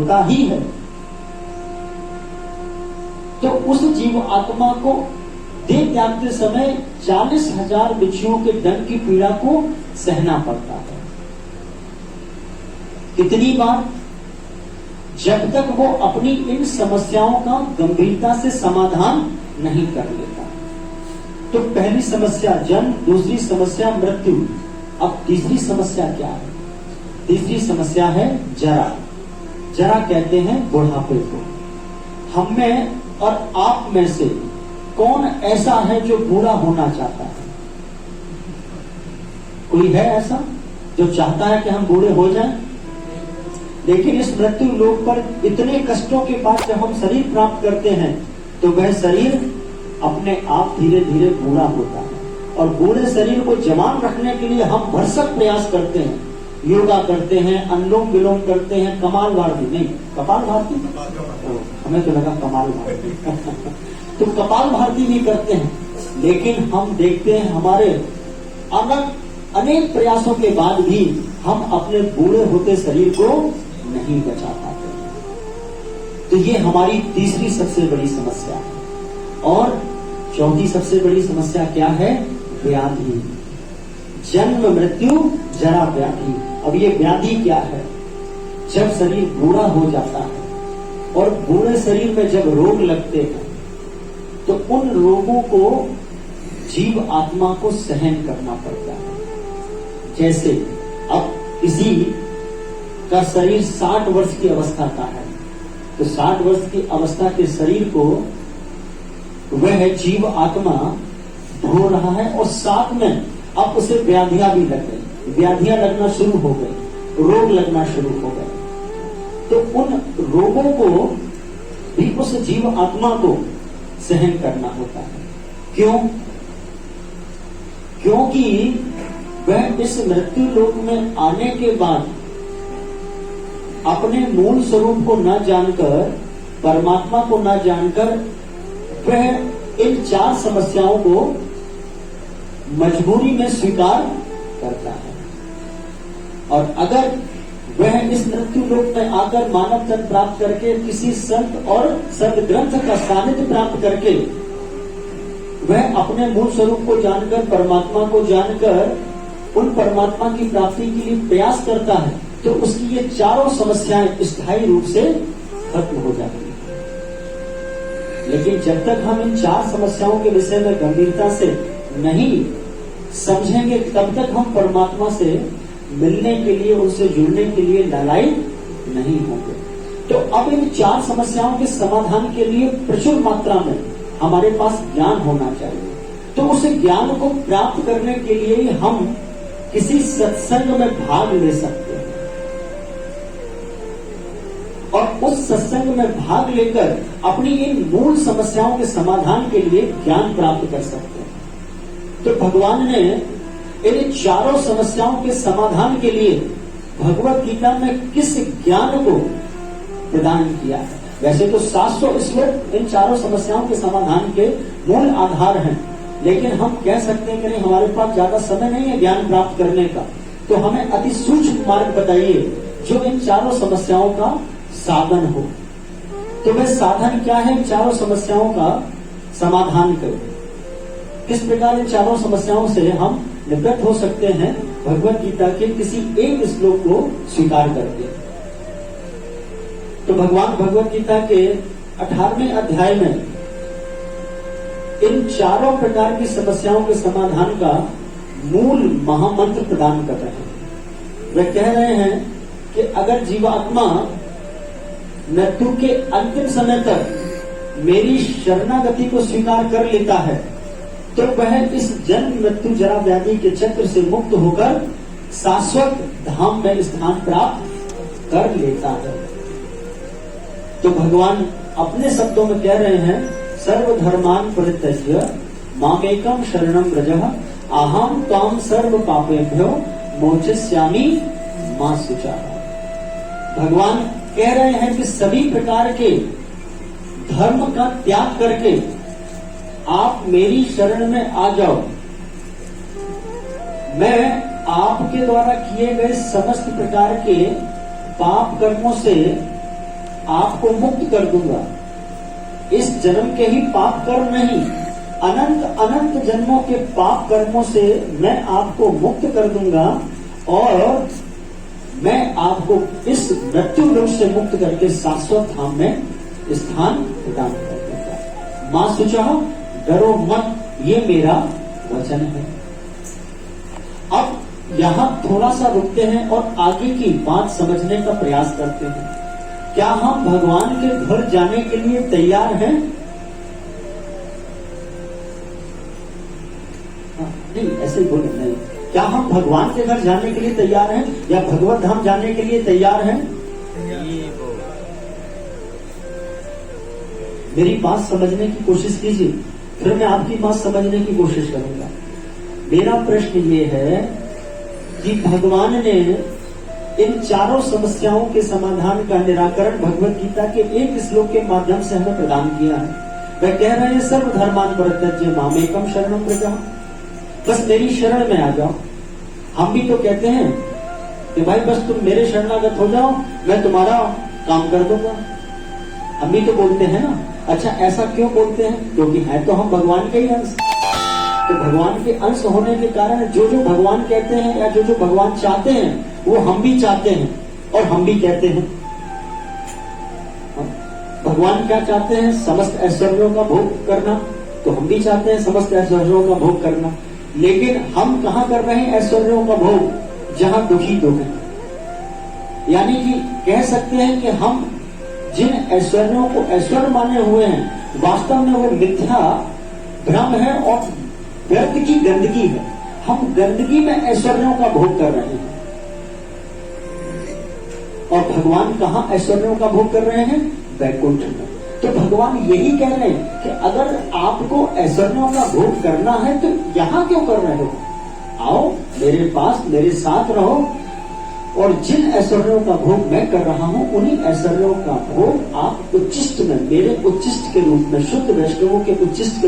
होता ही है। तो उस जीव आत्मा को देह त्यागते समय 40,000 बिच्छुओं के दंड की पीड़ा को सहना पड़ता है। कितनी बार? जब तक वो अपनी इन समस्याओं का गंभीरता से समाधान नहीं कर लेता। तो पहली समस्या जन्म, दूसरी समस्या मृत्यु। अब तीसरी समस्या क्या है? तीसरी समस्या है जरा। जरा कहते हैं बुढ़ापे को। हम में और आप में से कौन ऐसा है जो बूढ़ा होना चाहता है? कोई है ऐसा जो चाहता है कि हम बूढ़े हो जाएं? लेकिन इस मृत्यु लोक पर इतने कष्टों के बाद जब हम शरीर प्राप्त करते हैं तो वह शरीर अपने आप धीरे धीरे बूढ़ा होता है। और बूढ़े शरीर को जवान रखने के लिए हम भरसक प्रयास करते हैं, योगा करते हैं, अनुलोम विलोम करते हैं, कपाल भारती नहीं, कपाल भारती, हमें तो लगा कमाल भारती तो कपाल भारती भी करते हैं। लेकिन हम देखते हैं हमारे अनेक प्रयासों के बाद भी हम अपने बूढ़े होते शरीर को नहीं बचा पाते। तो ये हमारी तीसरी सबसे बड़ी समस्या है। और चौथी सबसे बड़ी समस्या क्या है? व्याधि। जन्म, मृत्यु, जरा, व्याधि। अब ये व्याधि क्या है? जब शरीर बूढ़ा हो जाता है और बूढ़े शरीर में जब रोग लगते हैं तो उन रोगों को जीव आत्मा को सहन करना पड़ता है। जैसे अब किसी का शरीर 60 वर्ष की अवस्था का है तो 60 वर्ष की अवस्था के शरीर को वह जीव आत्मा ढो रहा है और साथ में अब उसे व्याधियां भी लग गई, व्याधियां लगना शुरू हो गई, रोग लगना शुरू हो गए। तो उन रोगों को भी उस जीव आत्मा को सहन करना होता है। क्यों? क्योंकि वह इस मृत्यु लोक में आने के बाद अपने मूल स्वरूप को न जानकर, परमात्मा को न जानकर वह इन 4 समस्याओं को मजबूरी में स्वीकार करता है। और अगर वह इस मृत्यु लोक में आकर मानव तन प्राप्त करके किसी संत और सदग्रंथ का सानिध्य प्राप्त करके वह अपने मूल स्वरूप को जानकर, परमात्मा को जानकर उन परमात्मा की प्राप्ति के लिए प्रयास करता है तो उसकी ये 4 समस्याएं स्थायी रूप से खत्म हो जाती है। लेकिन जब तक हम इन 4 समस्याओं के विषय में गंभीरता से नहीं समझेंगे तब तक हम परमात्मा से मिलने के लिए, उनसे जुड़ने के लिए लालायित नहीं होंगे। तो अब इन 4 समस्याओं के समाधान के लिए प्रचुर मात्रा में हमारे पास ज्ञान होना चाहिए। तो उस ज्ञान को प्राप्त करने के लिए हम किसी सत्संग में भाग ले सकते हैं और उस सत्संग में भाग लेकर अपनी इन मूल समस्याओं के समाधान के लिए ज्ञान प्राप्त कर सकते हैं। तो भगवान ने इन 4 समस्याओं के समाधान के लिए भगवत गीता में किस ज्ञान को प्रदान किया है? वैसे तो 700 श्लोक इन 4 समस्याओं के समाधान के मूल आधार हैं, लेकिन हम कह सकते हैं कि नहीं, हमारे पास ज्यादा समय नहीं है ज्ञान प्राप्त करने का, तो हमें अति सूक्ष्म मार्ग बताइए जो इन 4 समस्याओं का साधन हो। तो वह साधन क्या है? इन 4 समस्याओं का समाधान करें। किस प्रकार इन 4 समस्याओं से हम निवृत्त हो सकते हैं? भगवत गीता के किसी एक श्लोक को स्वीकार करके। तो भगवान भगवत गीता के 18वें अध्याय में इन 4 प्रकार की समस्याओं के समाधान का मूल महामंत्र प्रदान कर रहे हैं। वे कह रहे हैं कि अगर जीवात्मा मृत्यु के अंतिम समय तक मेरी शरणागति को स्वीकार कर लेता है तो वह इस जन्म, मृत्यु, जरा, व्याधि के चक्र से मुक्त होकर शाश्वत धाम में स्थान प्राप्त कर लेता है। तो भगवान अपने शब्दों में कह रहे हैं, सर्वधर्मान् परित्यज्य मामेकं शरणं व्रज अहं त्वां सर्व पापेभ्यो मोचयिष्यामि मा शुचः। भगवान कह रहे हैं कि सभी प्रकार के धर्म का त्याग करके आप मेरी शरण में आ जाओ। मैं आपके द्वारा किए गए समस्त प्रकार के पाप कर्मों से आपको मुक्त कर दूंगा। इस जन्म के ही पाप कर्म नहीं, अनंत अनंत जन्मों के पाप कर्मों से मैं आपको मुक्त कर दूंगा और मैं आपको इस मृत्यु लोक से मुक्त करके शाश्वत धाम में स्थान प्रदान कर दूंगा। मां सुचा डरो मत, ये मेरा वचन है। अब यहां थोड़ा सा रुकते हैं और आगे की बात समझने का प्रयास करते हैं। क्या हम भगवान के घर जाने के लिए तैयार हैं? नहीं, ऐसे ही बोले नहीं। क्या हम भगवान के घर जाने के लिए तैयार हैं या भगवत धाम जाने के लिए तैयार हैं? मेरी बात समझने की कोशिश कीजिए, फिर मैं आपकी बात समझने की कोशिश करूंगा। मेरा प्रश्न ये है कि भगवान ने इन चारों समस्याओं के समाधान का निराकरण भगवत गीता के एक श्लोक के माध्यम से हमें प्रदान किया है। वह कह रहे हैं सर्वधर्मान परित्यज्य मामेकम शरणं व्रज, बस मेरी शरण में आ जाओ। हम भी तो कहते हैं कि भाई बस तुम मेरे शरणागत हो जाओ, मैं तुम्हारा काम कर दूंगा। हम भी तो बोलते हैं ना। अच्छा, ऐसा क्यों बोलते हैं? क्योंकि है तो हम भगवान के ही अंश। तो भगवान के अंश होने के कारण जो जो भगवान कहते हैं या जो जो भगवान चाहते हैं वो हम भी चाहते हैं और हम भी कहते हैं। भगवान क्या चाहते हैं? समस्त ऐश्वर्यों का भोग करना, तो हम भी चाहते हैं समस्त ऐश्वर्यों का भोग करना। लेकिन हम कहां कर रहे हैं ऐश्वर्यों का भोग? जहां दुखी लोग हैं। यानी कि कह सकते हैं कि हम जिन ऐश्वर्यों को ऐश्वर्य माने हुए हैं, वास्तव में वो मिथ्या भ्रम है और व्यर्थ की गंदगी है। हम गंदगी में ऐश्वर्यों का भोग कर रहे हैं। और भगवान कहां ऐश्वर्यों का भोग कर रहे हैं? वैकुंठ में। तो भगवान यही कह रहे हैं कि अगर आपको ऐश्वर्यों का भोग करना है तो यहां क्यों कर रहे हो? आओ मेरे पास, मेरे साथ रहो और जिन ऐश्वर्यों का भोग मैं कर रहा हूं उन्हीं ऐश्वर्यों का भोग आप उच्चिष्ट में, मेरे उच्चिष्ट के रूप में, शुद्ध वैष्णवों के उच्चिष्ट के